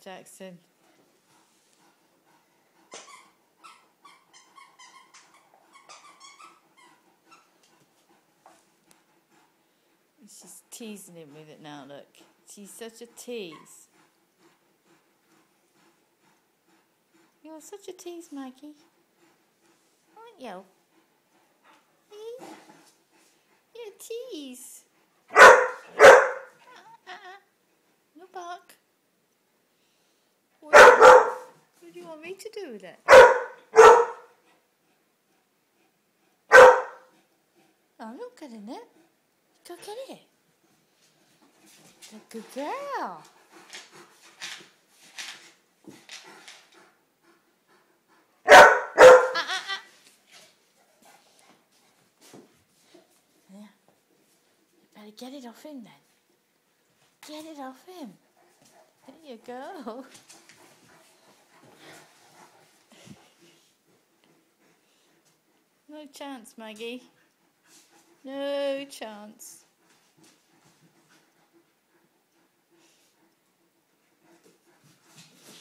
Jackson. She's teasing him with it now, look. She's such a tease. You're such a tease, Maggie. Aren't you? Hey? You're a tease. No bark. What do you want me to do with it? Oh, look at it. Go get it. Good girl. Yeah. You better get it off him then. Get it off him. There you go. No chance, Maggie. No chance.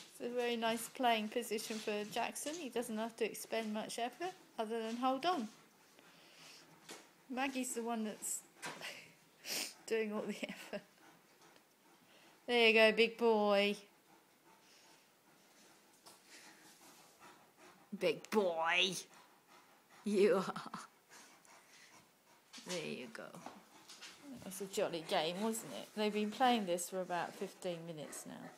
It's a very nice playing position for Jackson. He doesn't have to expend much effort other than hold on. Maggie's the one that's doing all the effort. There you go, big boy. Big boy. You are. There you go. It was a jolly game, wasn't it? They've been playing this for about 15 minutes now.